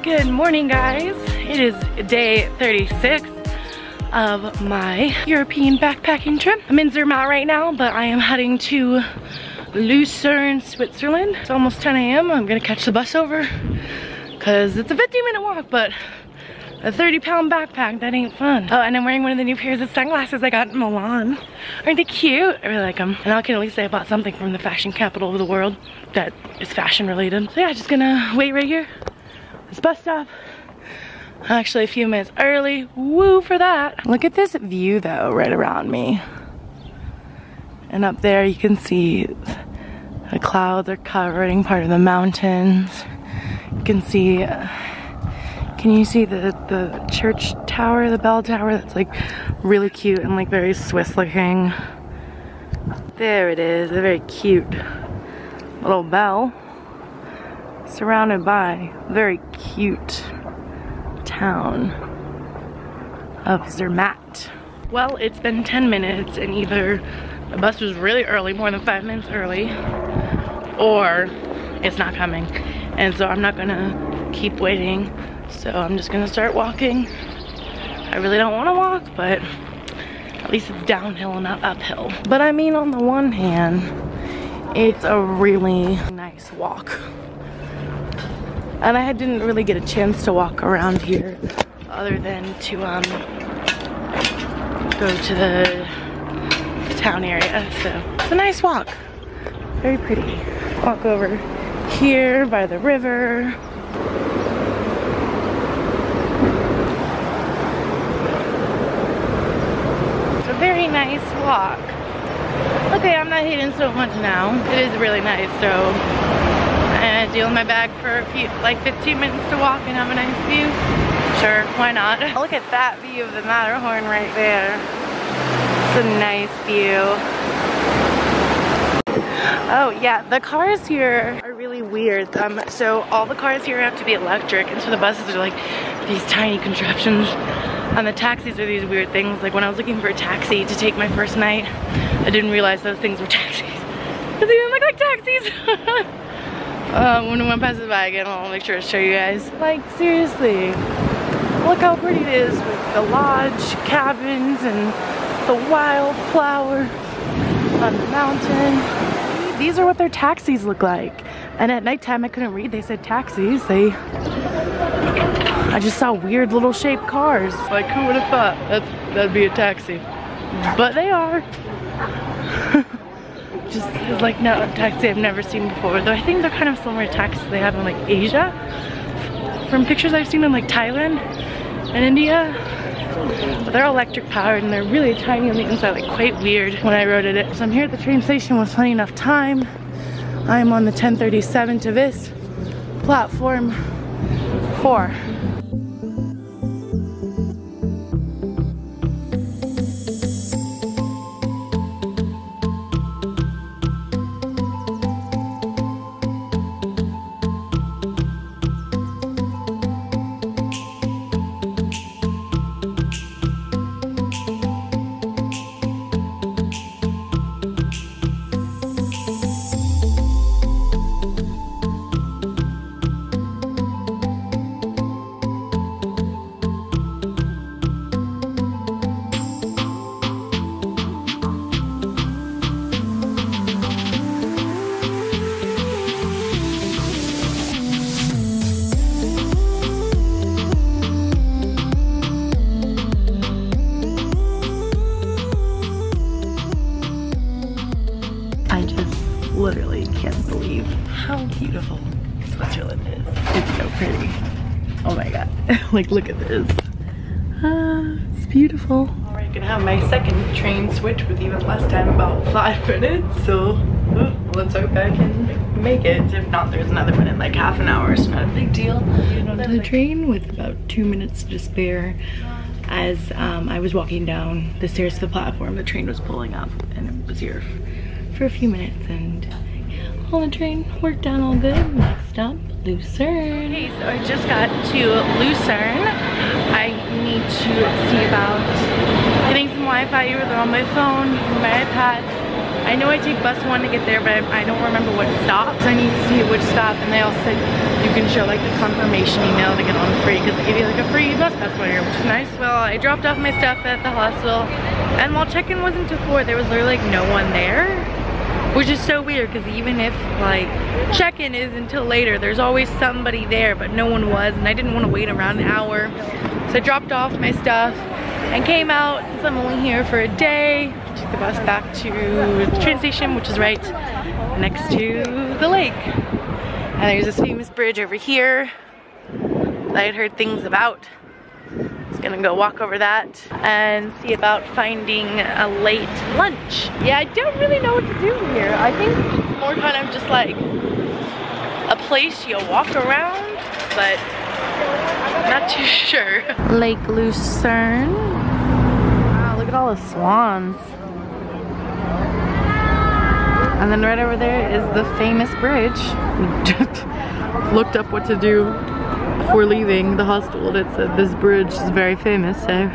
Good morning, guys. It is day 36 of my European backpacking trip. I'm in Zermatt right now, but I am heading to Lucerne, Switzerland. It's almost 10 a.m. I'm gonna catch the bus over because it's a 15-minute walk, but a 30-pound backpack, that ain't fun. Oh, and I'm wearing one of the new pairs of sunglasses I got in Milan. Aren't they cute? I really like them. And I can at least say I bought something from the fashion capital of the world that is fashion related. So yeah, just gonna wait right here. This bus stop. Actually a few minutes early. Woo for that. Look at this view though, right around me. And up there you can see the clouds are covering part of the mountains. You can see, can you see the church tower, the bell tower that's like really cute and like very Swiss looking. There it is, a very cute little bell. Surrounded by a very cute town of Zermatt. Well, it's been 10 minutes and either the bus was really early, more than 5 minutes early, or it's not coming. And so I'm not gonna keep waiting. So I'm just gonna start walking. I really don't wanna walk, but at least it's downhill and not uphill. But I mean, on the one hand, it's a really nice walk. And I didn't really get a chance to walk around here other than to go to the town area. So it's a nice walk, very pretty. Walk over here by the river. It's a very nice walk. Okay, I'm not hating so much now. It is really nice, so I'm gonna deal with my bag for a few, like 15 minutes to walk and have a nice view. Sure, why not? Look at that view of the Matterhorn right there. It's a nice view. Oh yeah, the cars here are really weird. So all the cars here have to be electric, and so the buses are like these tiny contraptions. And the taxis are these weird things. Like when I was looking for a taxi to take my first night, I didn't realize those things were taxis. Because they didn't look like taxis. When one passes by again, I'll make sure to show you guys. Like seriously, look how pretty it is with the lodge cabins and the wildflowers on the mountain. These are what their taxis look like. And at nighttime I couldn't read, they said taxis. I just saw weird little shaped cars. Like who would have thought that'd be a taxi? But they are. Just it's like no taxi I've never seen before. Though I think they're kind of similar to taxis they have in like Asia. From pictures I've seen in like Thailand and India. But they're electric powered and they're really tiny on the inside, like quite weird when I rode it. So I'm here at the train station with plenty enough time. I'm on the 1037 to this platform 4. Literally can't believe how beautiful Switzerland is. It's so pretty. Oh my god. Like look at this. It's beautiful. Alright, gonna have my second train switch with even less time, about 5 minutes. So let's hope I can make it. If not, there's another one in like half an hour, so not a big deal. Get onto the train with about 2 minutes to spare. As I was walking down the stairs to the platform, the train was pulling up and it was here for a few minutes, and all the train worked out all good. Next up, Lucerne. Okay, so I just got to Lucerne. I need to see about getting some Wi-Fi either on my phone or my iPad. I I know I take bus 1 to get there, but I don't remember what stop. So I need to see which stop, and they all said you can show like the confirmation email to get on free, because they give you like a free bus pass while here, which is nice. Well, I dropped off my stuff at the hostel, and while check-in wasn't till 4, there was literally like no one there, which is so weird, because even if like check-in is until later, there's always somebody there, but no one was, and I didn't want to wait around an hour. So I dropped off my stuff and came out, since I'm only here for a day. Took the bus back to the train station, which is right next to the lake. And there's this famous bridge over here that I had heard things about. Just gonna go walk over that and see about finding a late lunch. Yeah, I don't really know what to do here. I think it's more kind of just like a place you walk around, but I'm not too sure. Lake Lucerne. Wow, look at all the swans. And then right over there is the famous bridge. Just looked up what to do before leaving the hostel, and it said this bridge is very famous, so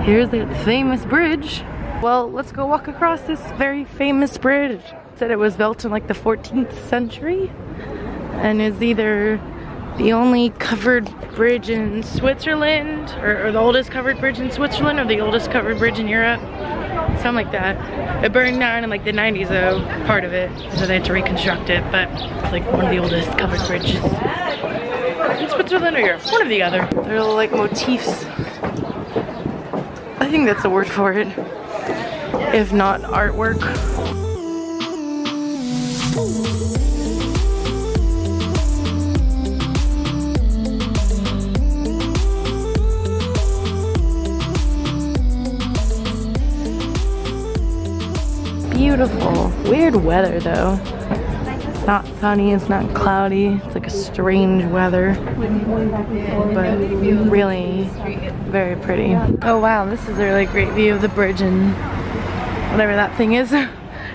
here's that famous bridge. Well, let's go walk across this very famous bridge. It said it was built in like the 14th century and is either the only covered bridge in Switzerland, or the oldest covered bridge in Switzerland, or the oldest covered bridge in Europe. Something like that. It burned down in like the 90s though, part of it, so they had to reconstruct it, but it's like one of the oldest covered bridges in Switzerland or Europe, one or the other. They're like motifs. I think that's the word for it, if not artwork. Beautiful. Weird weather though. It's not sunny, it's not cloudy. It's like a strange weather, but really very pretty. Oh wow, this is a really great view of the bridge and whatever that thing is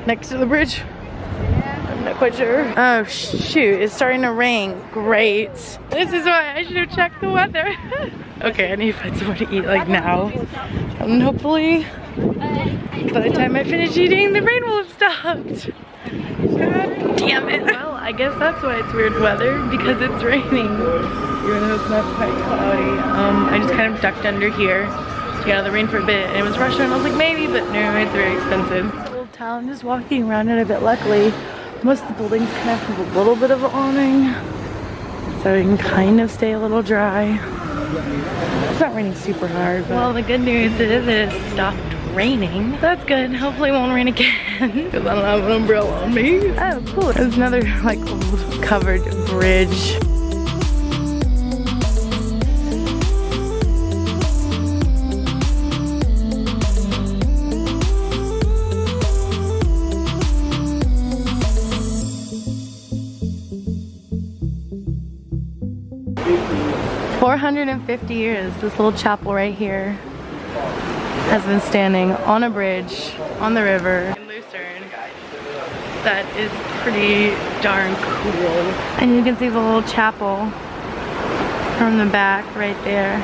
next to the bridge. I'm not quite sure. Oh shoot, it's starting to rain. Great. This is why I should have checked the weather. Okay, I need to find somewhere to eat like now. And hopefully by the time I finish eating, the rain will have stopped. God damn it. Well, I guess that's why it's weird weather, because it's raining. Even though it's not quite cloudy. I just kind of ducked under here to get out of the rain for a bit, and it was rushing, and I was like, maybe, but no, it's very expensive. This little town, just walking around it a bit. Luckily, most of the buildings kind of have a little bit of an awning, so it can kind of stay a little dry. It's not raining super hard, but... Well, the good news is it has stopped raining. That's good. Hopefully it won't rain again, because I don't have an umbrella on me. Oh, cool. There's another, like, old covered bridge. For 450 years, this little chapel right here has been standing on a bridge on the river in Lucerne. That is pretty darn cool. And you can see the little chapel from the back right there.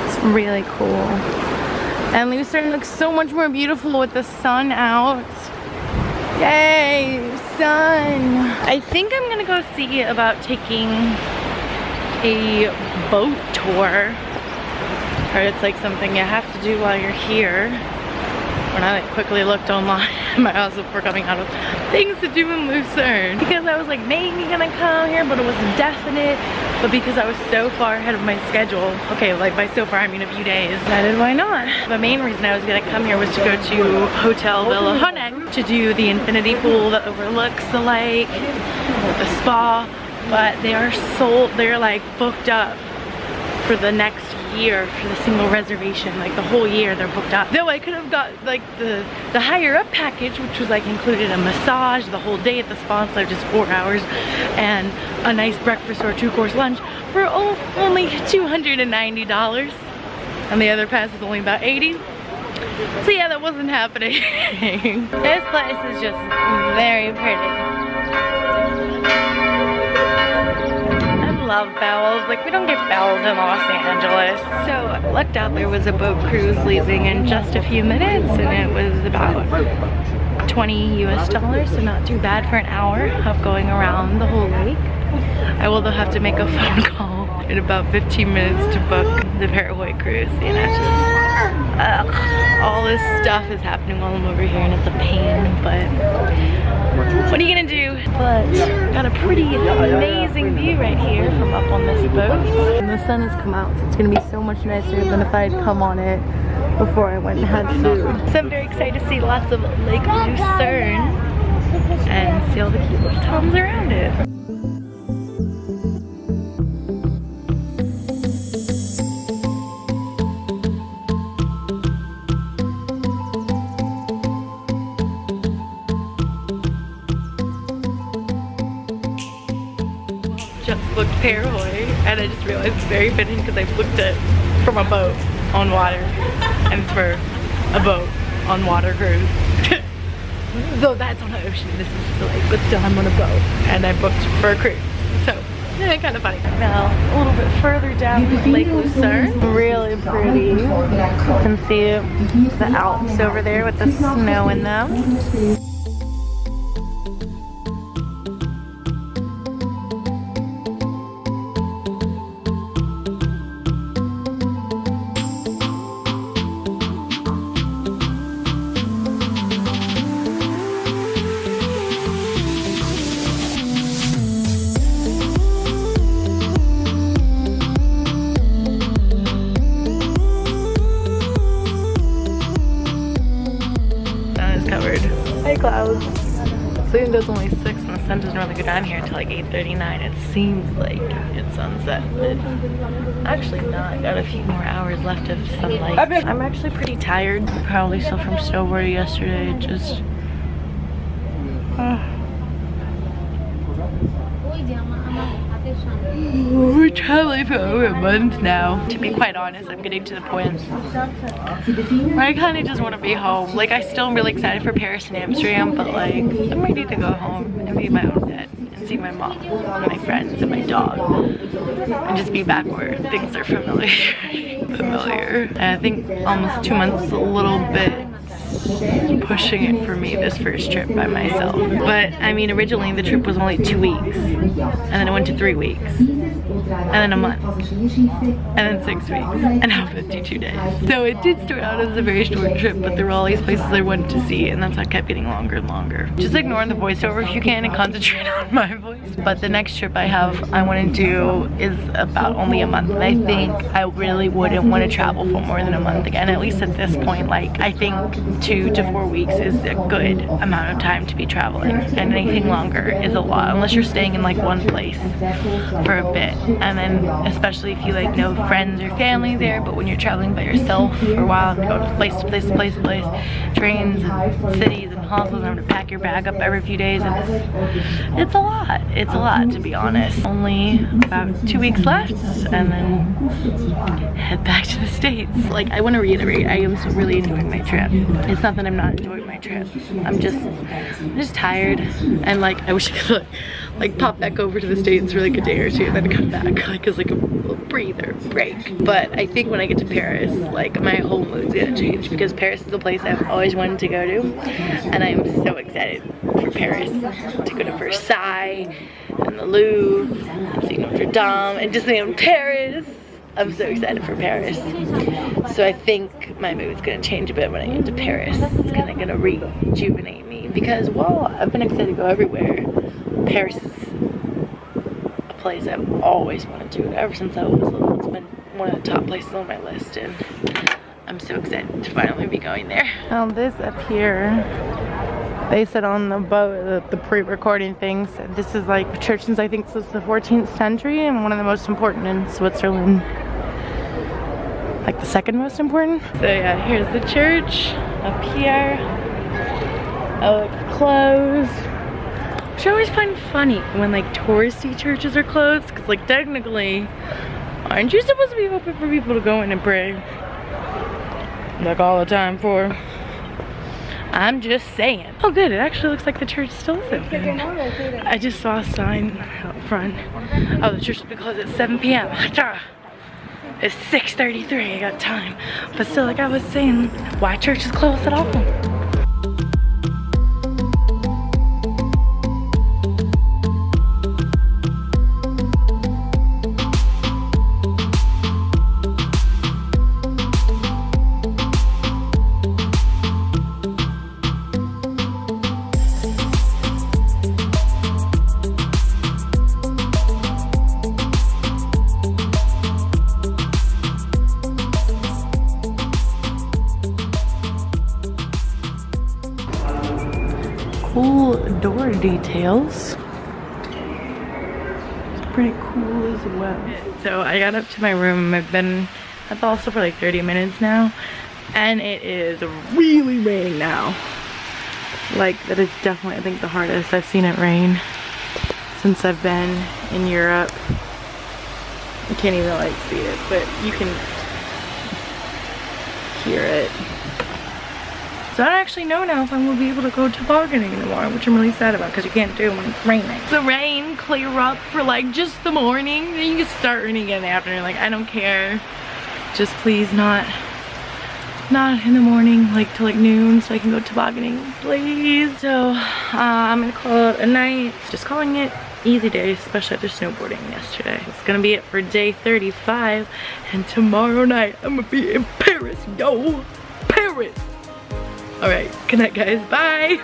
It's really cool. And Lucerne looks so much more beautiful with the sun out. Yay, sun! I think I'm gonna go see about taking a boat tour. Or it's like something you have to do while you're here. When I like quickly looked online myself for coming out of things to do in Lucerne. Because I was like maybe gonna come here, but it wasn't definite. But because I was so far ahead of my schedule, okay, like by so far I mean a few days, decided why not. The main reason I was gonna come here was to go to Hotel Villa Honeck to do the infinity pool that overlooks the lake, the spa, but they are sold, they're like booked up for the next year for the single reservation, like the whole year they're booked up. Though I could have got like the higher up package, which was like included a massage the whole day at the spa, so just 4 hours, and a nice breakfast or a 2-course lunch for only $290, and the other pass is only about $80. So yeah, that wasn't happening. This place is just very pretty. I love bowels. Like we don't get bells in Los Angeles. So I looked out, there was a boat cruise leaving in just a few minutes, and it was about $20 US, so not too bad for an hour of going around the whole lake. I will though have to make a phone call in about 15 minutes to book the Paraguay cruise. You know, it's just, all this stuff is happening while I'm over here and it's a pain, but what are you gonna do? But got a pretty amazing view right here from up on this boat. And the sun has come out, so it's gonna be so much nicer than if I had come on it before I went and had food. So I'm very excited to see lots of Lake Lucerne and see all the cute little toms around it. Just booked Paraguay, and I just realized it's very fitting because I booked it from a boat on water, and it's for a boat on water cruise. Though that's on the ocean, this is just a lake, but still I'm on a boat, and I booked for a cruise. So, yeah, kind of funny. Now, a little bit further down Lake Lucerne, really pretty. You can see the Alps over there with the snow in them. Clouds. So even though it's only 6 and the sun doesn't really go down here until like 8:39, it seems like it's sunset. It's actually not. Got a few more hours left of sunlight. I'm actually pretty tired. Probably still from snowboarding yesterday. Just we're traveling for over a month now. To be quite honest, I'm getting to the point where I kind of just want to be home. Like, I still am really excited for Paris and Amsterdam, but like, I'm ready to go home and be my own dad and see my mom and my friends and my dog and just be back where things are familiar. And I think almost 2 months is a little bit pushing it for me, this first trip by myself. But I mean, originally the trip was only 2 weeks, and then it went to 3 weeks, and then a month, and then 6 weeks, and now 52 days. So it did start out as a very short trip, but there were all these places I wanted to see, and that's how it kept getting longer and longer. Just ignore the voiceover if you can and concentrate on my voice. But the next trip I want to do is about only a month, and I think I really wouldn't want to travel for more than a month again, at least at this point. Like, I think 2 to 4 weeks is a good amount of time to be traveling, and anything longer is a lot, unless you're staying in like one place for a bit. And then especially if you like know friends or family there, but when you're traveling by yourself for a while and go to place to place to place to place, trains and cities and hospitals, and having to pack your bag up every few days, it's a lot. It's a lot, to be honest. Only about 2 weeks left, and then head back to the States. Like, I want to reiterate, I am so really enjoying my trip. It's not that I'm not enjoying my trip. I'm just tired, and like, I wish I could like pop back over to the States for like a day or two and then come back, like as like a little breather break. But I think when I get to Paris, like, my whole mood's gonna change, because Paris is the place I've always wanted to go to, and I'm so excited for Paris to go to Versailles and the Louvre and see Notre Dame and Disneyland Paris. I'm so excited for Paris. So I think my mood's gonna change a bit when I get to Paris. It's gonna rejuvenate me, because while I've been excited to go everywhere, Paris is a place I've always wanted to go ever since I was little. It's been one of the top places on my list, and I'm so excited to finally be going there. Now this up here, they said on the boat, the pre-recording things, this is like a church since I think since the 14th century, and one of the most important in Switzerland. Like the second most important. So yeah, here's the church up here. Oh, it's closed. Which I always find funny when like touristy churches are closed, because like technically, aren't you supposed to be open for people to go in and pray? Like all the time for? I'm just saying. Oh good, it actually looks like the church still is open. I just saw a sign out front. Oh, the church will be closed at 7 p.m. It's 6:33, I got time. But still, like I was saying, why church is closed at all? Cool door details. It's pretty cool as well. So I got up to my room. I've been at the hostel for like 30 minutes now, and it is really raining now. Like that is definitely, I think, the hardest I've seen it rain since I've been in Europe. You can't even like see it, but you can hear it. So I don't actually know now if I'm gonna be able to go tobogganing anymore, which I'm really sad about because you can't do it when it's raining. The rain clear up for like just the morning, then you can start raining again in the afternoon. Like I don't care, just please not in the morning, like till like noon, so I can go tobogganing, please. So I'm gonna call it a night. Just calling it easy day, especially after snowboarding yesterday. It's gonna be it for day 35, and tomorrow night I'm gonna be in Paris, yo, Paris. All right, good night guys, bye.